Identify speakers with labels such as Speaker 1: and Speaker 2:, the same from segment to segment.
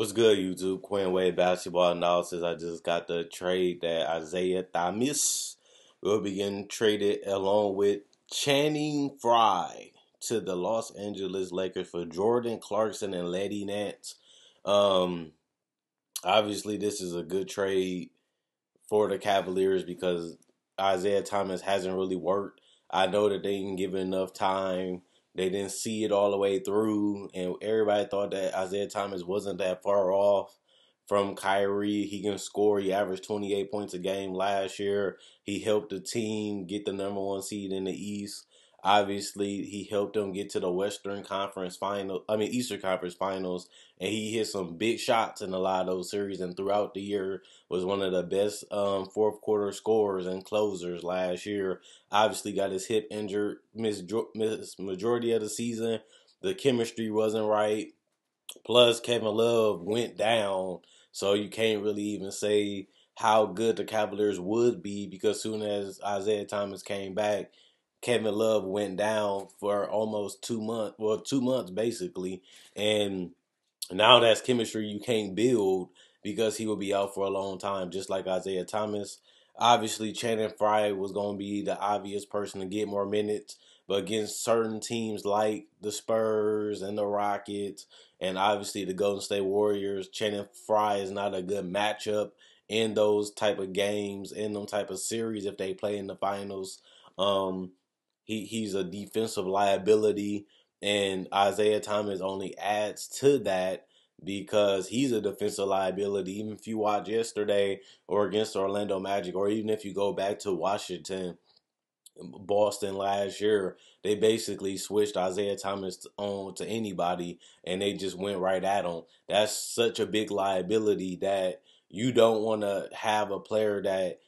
Speaker 1: What's good, YouTube? Quinn Wade Basketball Analysis. I just got the trade that Isaiah Thomas will be getting traded along with Channing Frye to the Los Angeles Lakers for Jordan Clarkson and Letty Nance. Um, Obviously, this is a good trade for the Cavaliers because Isaiah Thomas hasn't really worked. I know that they didn't give it enough time. They didn't see it all the way through, and everybody thought that Isaiah Thomas wasn't that far off from Kyrie. He can score. He averaged 28 points a game last year. He helped the team get the number one seed in the East. Obviously, he helped them get to the Eastern Conference Finals, and he hit some big shots in a lot of those series. And throughout the year, was one of the best fourth quarter scorers and closers last year. Obviously got his hip injured, missed majority of the season. The chemistry wasn't right. Plus Kevin Love went down, so you can't really even say how good the Cavaliers would be because soon as Isaiah Thomas came back, Kevin Love went down for almost 2 months. Well, 2 months basically, and now that's chemistry you can't build because he will be out for a long time, just like Isaiah Thomas. Obviously, Channing Frye was going to be the obvious person to get more minutes, but against certain teams like the Spurs and the Rockets, and obviously the Golden State Warriors, Channing Frye is not a good matchup in those type of games, in them type of series if they play in the finals. Um, he's a defensive liability, and Isaiah Thomas only adds to that because he's a defensive liability. Even if you watch yesterday or against Orlando Magic, or even if you go back to Boston last year, they basically switched Isaiah Thomas on to anybody and they just went right at him. That's such a big liability that you don't want to have a player that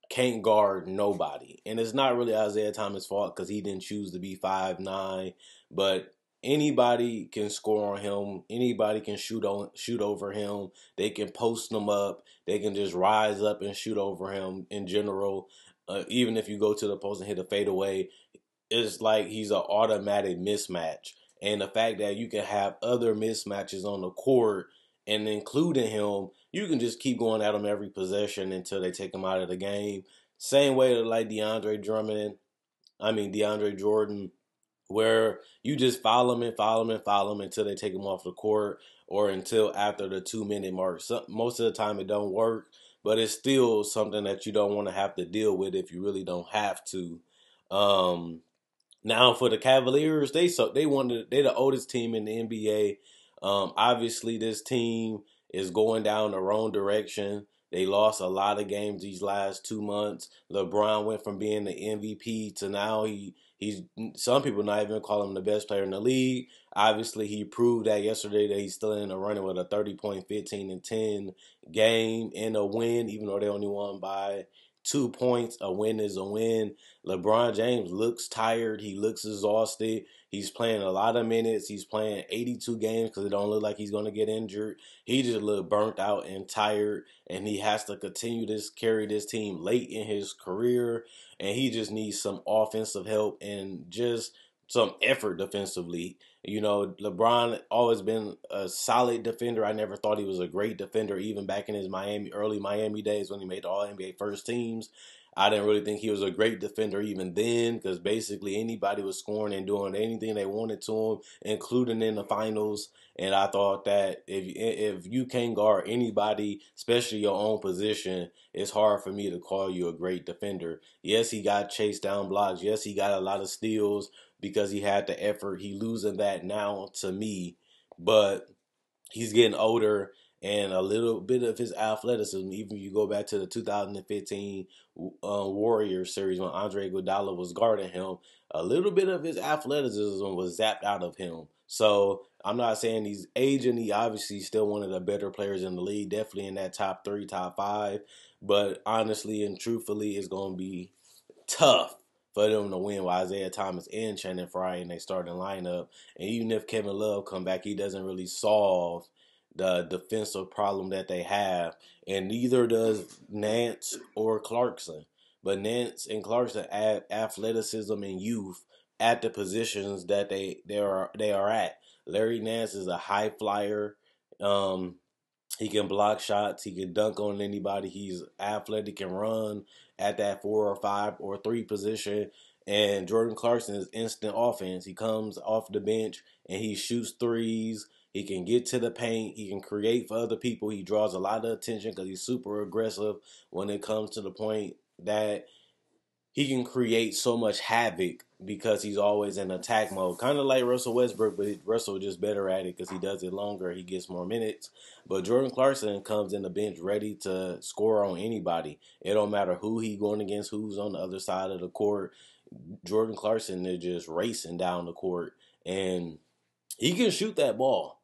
Speaker 1: can't guard nobody. And it's not really Isaiah Thomas' fault because he didn't choose to be 5'9", but anybody can score on him. Anybody can shoot over him. They can post him up. They can just rise up and shoot over him in general. Even if you go to the post and hit a fadeaway, it's like he's an automatic mismatch. And the fact that you can have other mismatches on the court and including him, you can just keep going at him every possession until they take him out of the game. Same way like DeAndre Jordan, where you just follow him and follow him and follow him until they take him off the court or until after the 2 minute mark. Most of the time it don't work, but it's still something that you don't want to have to deal with if you really don't have to. Um, Now for the Cavaliers, they're the oldest team in the NBA. Obviously, this team is going down the wrong direction. They lost a lot of games these last 2 months. LeBron went from being the MVP to now he's some people not even call him the best player in the league. Obviously, he proved that yesterday that he's still in the running with a 30-point, 15 and 10 game and a win, even though they only won by 2 points. A win is a win. LeBron James looks tired. He looks exhausted. He's playing a lot of minutes. He's playing 82 games because it don't look like he's going to get injured. He just look burnt out and tired, and he has to continue to carry this team late in his career, and he just needs some offensive help and just some effort defensively. You know, LeBron always been a solid defender. I never thought he was a great defender, even back in his early Miami days when he made the All NBA first teams. I didn't really think he was a great defender even then because basically anybody was scoring and doing anything they wanted to him, including in the finals. And I thought that if you can't guard anybody, especially your own position, it's hard for me to call you a great defender. Yes, he got chased down blocks. Yes, he got a lot of steals because he had the effort. He losing that now to me, but he's getting older and a little bit of his athleticism. Even if you go back to the 2015 Warriors series when Andre Iguodala was guarding him, a little bit of his athleticism was zapped out of him. So I'm not saying he's aging. He obviously still one of the better players in the league, definitely in that top three, top five. But honestly and truthfully, it's going to be tough for them to win with Isaiah Thomas and Channing Frye in their starting lineup. And even if Kevin Love come back, he doesn't really solve the defensive problem that they have. And neither does Nance or Clarkson. But Nance and Clarkson add athleticism and youth at the positions that they are at. Larry Nance is a high flyer. He can block shots. He can dunk on anybody. He's athletic and run at that 4 or 5 or 3 position. And Jordan Clarkson is instant offense. He comes off the bench and he shoots threes. He can get to the paint. He can create for other people. He draws a lot of attention because he's super aggressive when it comes to the point that he can create so much havoc because he's always in attack mode. Kind of like Russell Westbrook, but Russell just better at it because he does it longer. He gets more minutes. But Jordan Clarkson comes in the bench ready to score on anybody. It don't matter who he going against, who's on the other side of the court. Jordan Clarkson is just racing down the court, and he can shoot that ball.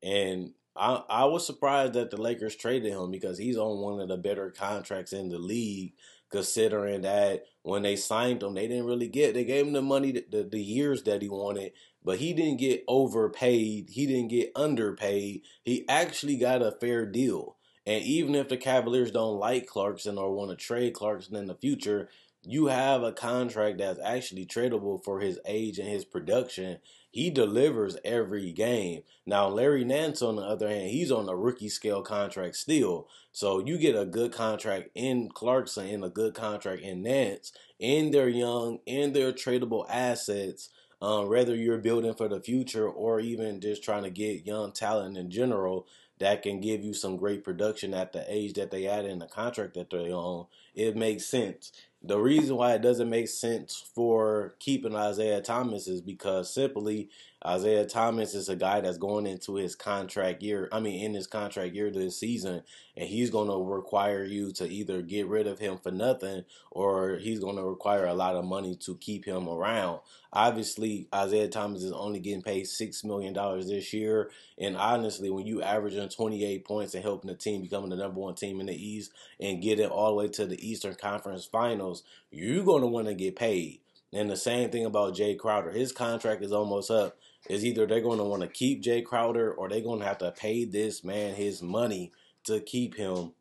Speaker 1: And I was surprised that the Lakers traded him because he's on one of the better contracts in the league, considering that when they signed him, they gave him the money, the years that he wanted, but he didn't get overpaid. He didn't get underpaid. He actually got a fair deal. And even if the Cavaliers don't like Clarkson or want to trade Clarkson in the future, you have a contract that's actually tradable for his age and his production. He delivers every game. Now, Larry Nance, on the other hand, he's on a rookie scale contract still. So you get a good contract in Clarkson and a good contract in Nance, and they're young, and they're tradable assets. Whether you're building for the future or even just trying to get young talent in general that can give you some great production at the age that they add in the contract that they're on, it makes sense. The reason why it doesn't make sense for keeping Isaiah Thomas is because simply Isaiah Thomas is a guy that's going into his contract year. I mean, in his contract year this season, and he's going to require you to either get rid of him for nothing or he's going to require a lot of money to keep him around. Obviously, Isaiah Thomas is only getting paid $6 million this year. And honestly, when you averaging 28 points and helping the team becoming the number one team in the East and getting all the way to the Eastern Conference Finals, you're going to want to get paid. And the same thing about Jay Crowder. His contract is almost up. Is either they're going to want to keep Jay Crowder or they're going to have to pay this man his money to keep him.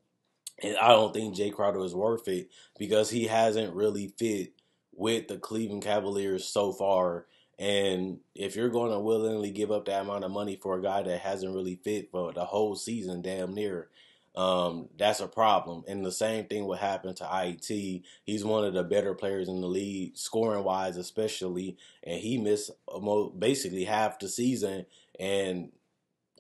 Speaker 1: And I don't think Jay Crowder is worth it because he hasn't really fit with the Cleveland Cavaliers so far. And if you're going to willingly give up that amount of money for a guy that hasn't really fit for the whole season, damn near, that's a problem. And the same thing would happen to IET. He's one of the better players in the league, scoring wise especially, and he missed basically half the season. And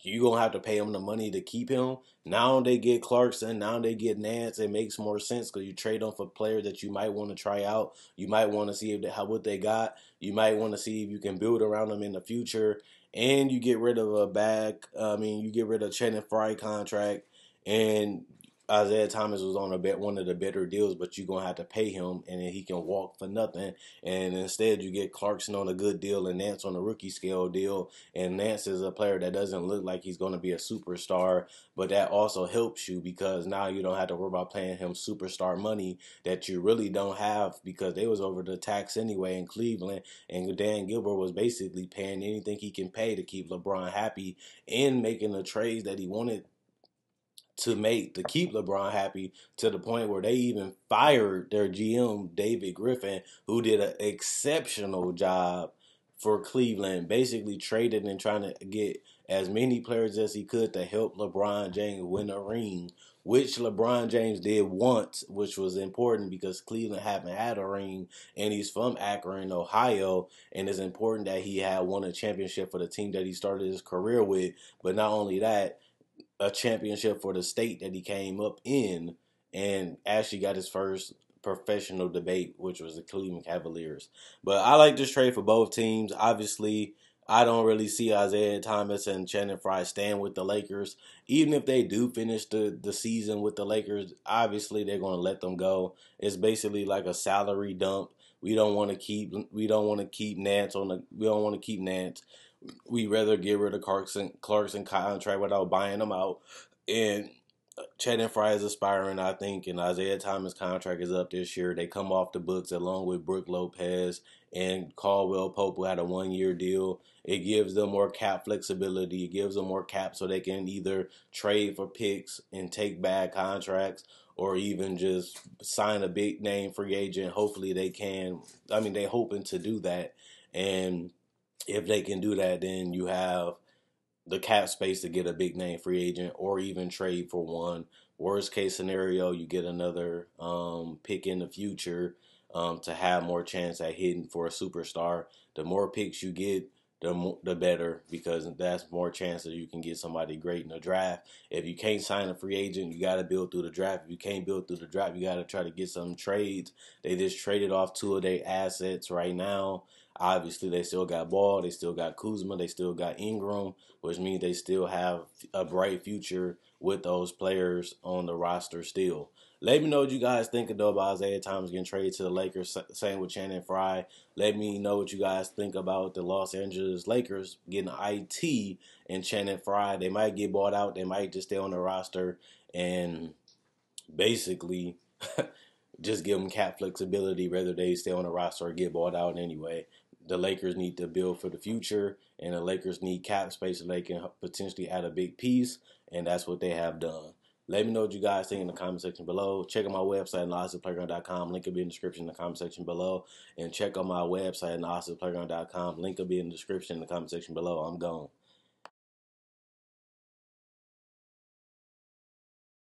Speaker 1: you're going to have to pay him the money to keep him. Now they get Clarkson. Now they get Nance. It makes more sense because you trade them for players that you might want to try out. You might want to see if what they got. You might want to see if you can build around them in the future. And you get rid of you get rid of Channing Frye contract. And Isaiah Thomas was on one of the better deals, but you're gonna have to pay him, and then he can walk for nothing. And instead, you get Clarkson on a good deal and Nance on a rookie scale deal. And Nance is a player that doesn't look like he's gonna be a superstar, but that also helps you because now you don't have to worry about paying him superstar money that you really don't have because they was over the tax anyway in Cleveland, and Dan Gilbert was basically paying anything he can pay to keep LeBron happy and making the trades that he wanted to keep LeBron happy to the point where they even fired their GM David Griffin, who did an exceptional job for Cleveland, basically traded and trying to get as many players as he could to help LeBron James win a ring, which LeBron James did once, which was important because Cleveland haven't had a ring, and he's from Akron, Ohio, and it's important that he had won a championship for the team that he started his career with. But not only that, a championship for the state that he came up in, and actually got his first professional debate, which was the Cleveland Cavaliers. But I like this trade for both teams. Obviously, I don't really see Isaiah Thomas and Channing Frye staying with the Lakers. Even if they do finish the season with the Lakers, obviously they're going to let them go. It's basically like a salary dump. We don't want to keep Nance on the we don't want to keep Nance. We rather get rid of Clarkson contract without buying him out. And Channing Frye is aspiring, I think, and Isaiah Thomas' contract is up this year. They come off the books along with Brook Lopez and Caldwell Pope, who had a 1 year deal. It gives them more cap flexibility. It gives them more cap so they can either trade for picks and take bad contracts or even just sign a big name free agent. Hopefully they can. I mean, they're hoping to do that. And if they can do that, then you have the cap space to get a big name free agent or even trade for one. Worst case scenario, you get another pick in the future to have more chance at hitting for a superstar. The more picks you get, the better, because that's more chances you can get somebody great in the draft. If you can't sign a free agent, you got to build through the draft. If you can't build through the draft, you got to try to get some trades. They just traded off two of their assets right now. Obviously, they still got Ball, they still got Kuzma, they still got Ingram, which means they still have a bright future with those players on the roster still. Let me know what you guys think though about Isaiah Thomas getting traded to the Lakers. Same with Channing Frye. Let me know what you guys think about the Los Angeles Lakers getting IT and Channing Frye. They might get bought out. They might just stay on the roster and basically just give them cap flexibility, whether they stay on the roster or get bought out anyway. The Lakers need to build for the future, and the Lakers need cap space so they can potentially add a big piece, and that's what they have done. Let me know what you guys think in the comment section below. Check out my website, NawazPlayground.com. Link will be in the description in the comment section below. And check out my website, NawazPlayground.com. Link will be in the description in the comment section below. I'm gone.